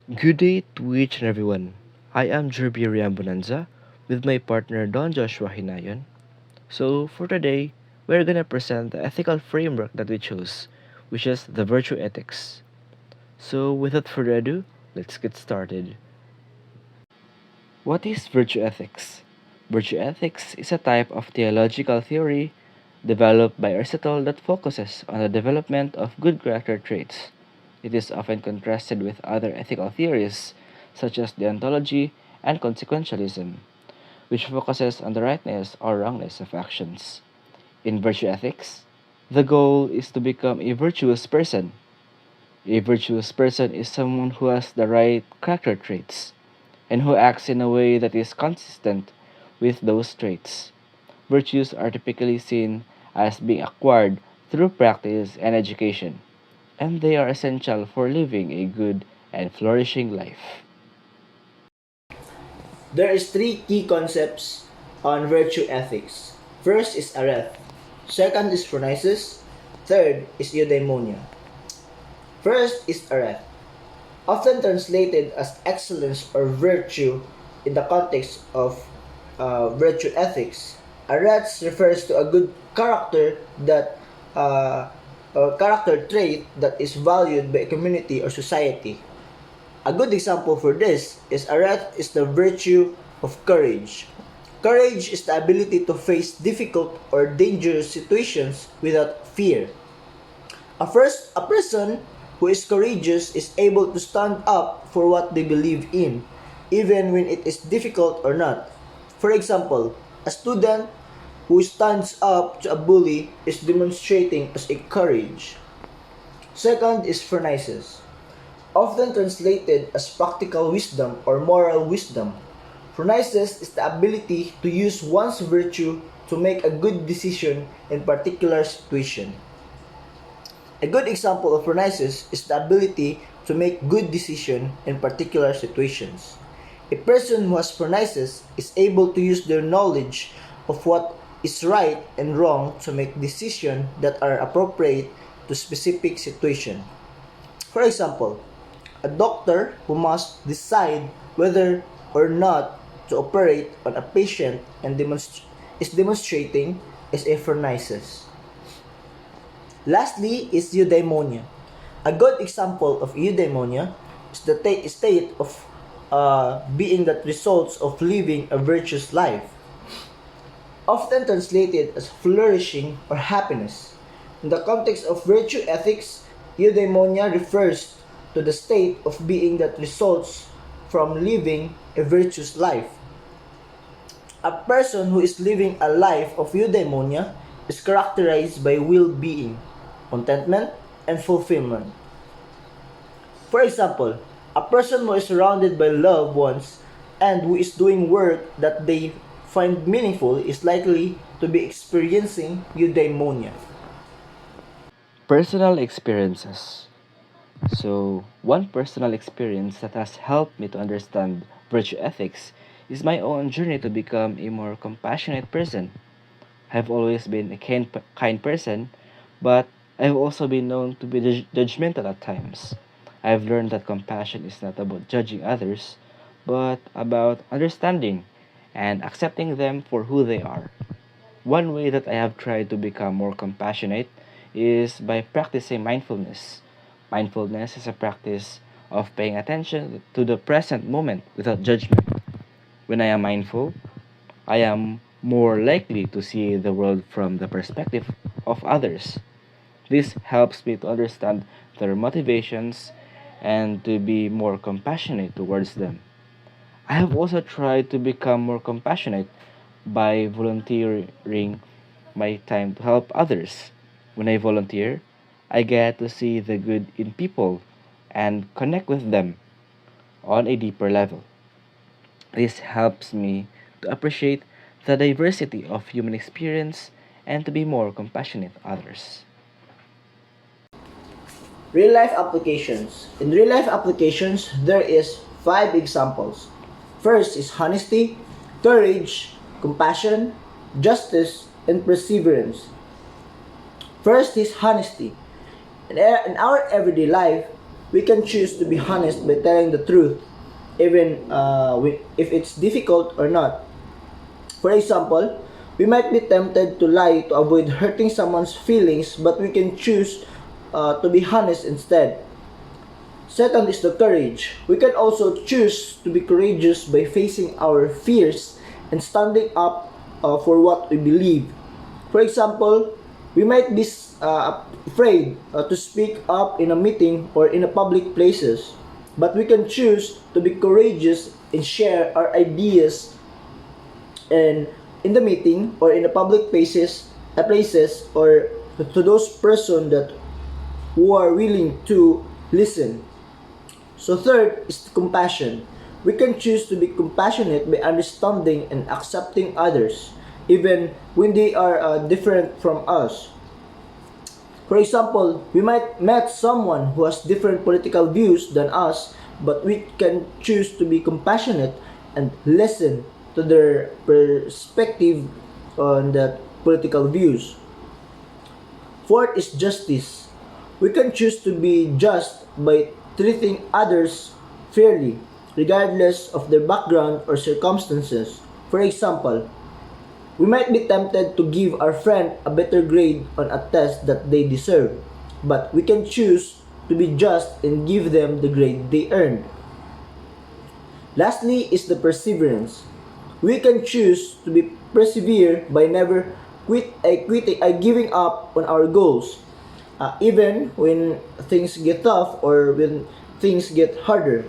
Good day to each and everyone. I am Jherby Reambonanza with my partner Don Joshua Jinayon. So for today, we're gonna present the ethical framework that we chose, which is the virtue ethics. So without further ado, let's get started. What is virtue ethics? Virtue ethics is a type of theological theory developed by Aristotle that focuses on the development of good character traits. It is often contrasted with other ethical theories, such as deontology and consequentialism, which focuses on the rightness or wrongness of actions. In virtue ethics, the goal is to become a virtuous person. A virtuous person is someone who has the right character traits and who acts in a way that is consistent with those traits. Virtues are typically seen as being acquired through practice and education, and they are essential for living a good and flourishing life. There is three key concepts on virtue ethics. First is areth. Second is phronesis. Third is eudaimonia. First is areth. Often translated as excellence or virtue in the context of virtue ethics. Areth refers to a good character that a character trait that is valued by a community or society. A good example for this is areth is the virtue of courage. Courage is the ability to face difficult or dangerous situations without fear. A person who is courageous is able to stand up for what they believe in, even when it is difficult or not. For example, a student who stands up to a bully is demonstrating as a courage. Second is phronesis, often translated as practical wisdom or moral wisdom. Phronesis is the ability to use one's virtue to make a good decision in particular situation. A good example of phronesis is the ability to make good decision in particular situations. A person who has phronesis is able to use their knowledge of what is right and wrong to make decisions that are appropriate to specific situation. For example, a doctor who must decide whether or not to operate on a patient and is demonstrating is a phronesis. Lastly is eudaimonia. A good example of eudaimonia is the state of being that results of living a virtuous life, often translated as flourishing or happiness. In the context of virtue ethics, eudaimonia refers to the state of being that results from living a virtuous life. A person who is living a life of eudaimonia is characterized by well-being, contentment, and fulfillment. For example, a person who is surrounded by loved ones and who is doing work that they find meaningful is likely to be experiencing eudaimonia. Personal experiences. So, one personal experience that has helped me to understand virtue ethics is my own journey to become a more compassionate person. I've always been a kind person, but I've also been known to be judgmental at times. I've learned that compassion is not about judging others, but about understanding and accepting them for who they are. One way that I have tried to become more compassionate is by practicing mindfulness. Mindfulness is a practice of paying attention to the present moment without judgment. When I am mindful, I am more likely to see the world from the perspective of others. This helps me to understand their motivations and to be more compassionate towards them. I have also tried to become more compassionate by volunteering my time to help others. When I volunteer, I get to see the good in people and connect with them on a deeper level. This helps me to appreciate the diversity of human experience and to be more compassionate to others. Real life applications. In real life applications, there is 5 examples. First is honesty, courage, compassion, justice, and perseverance. First is honesty. In our everyday life, We can choose to be honest by telling the truth, even if it's difficult or not. For example, we might be tempted to lie to avoid hurting someone's feelings, but we can choose to be honest instead. Second is the courage. We can also choose to be courageous by facing our fears and standing up for what we believe. For example, we might be afraid to speak up in a meeting or in a public places, but we can choose to be courageous and share our ideas and in the meeting or in the public places or to those person that who are willing to listen. So third is compassion. We can choose to be compassionate by understanding and accepting others, even when they are different from us. For example, we might meet someone who has different political views than us, but we can choose to be compassionate and listen to their perspective on that political views. Fourth is justice. We can choose to be just by treating others fairly, regardless of their background or circumstances. For example, we might be tempted to give our friend a better grade on a test that they deserve, but we can choose to be just and give them the grade they earned. Lastly is the perseverance. We can choose to be persevere by never giving up on our goals, even when things get tough or when things get harder.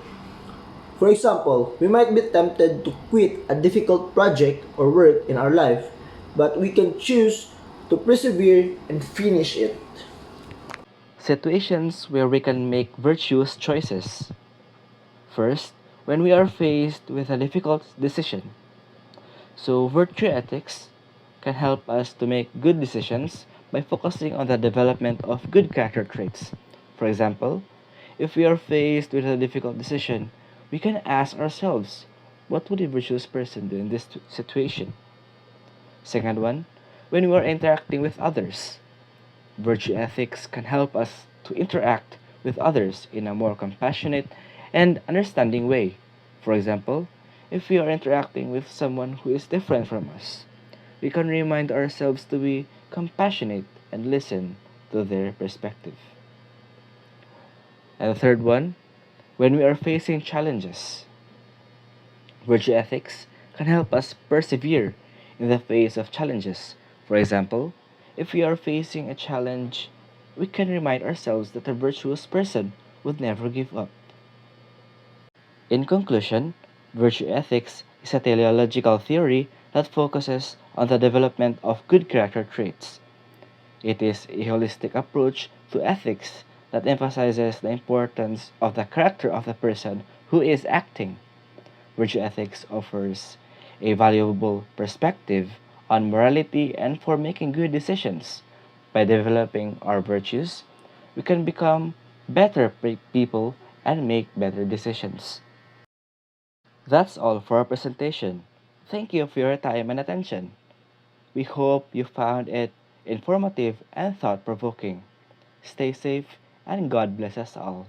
For example, we might be tempted to quit a difficult project or work in our life, but we can choose to persevere and finish it. Situations where we can make virtuous choices. First, when we are faced with a difficult decision. So, virtue ethics can help us to make good decisions by focusing on the development of good character traits. For example, if we are faced with a difficult decision, we can ask ourselves, what would a virtuous person do in this situation? Second one, when we are interacting with others, virtue ethics can help us to interact with others in a more compassionate and understanding way. For example, if we are interacting with someone who is different from us, we can remind ourselves to be compassionate and listen to their perspective. And the third one, when we are facing challenges, virtue ethics can help us persevere in the face of challenges. For example, if we are facing a challenge, we can remind ourselves that a virtuous person would never give up. In conclusion, virtue ethics is a teleological theory that focuses on the development of good character traits. It is a holistic approach to ethics that emphasizes the importance of the character of the person who is acting. Virtue ethics offers a valuable perspective on morality and for making good decisions. By developing our virtues, we can become better people and make better decisions. That's all for our presentation. Thank you for your time and attention. We hope you found it informative and thought provoking. Stay safe and God bless us all.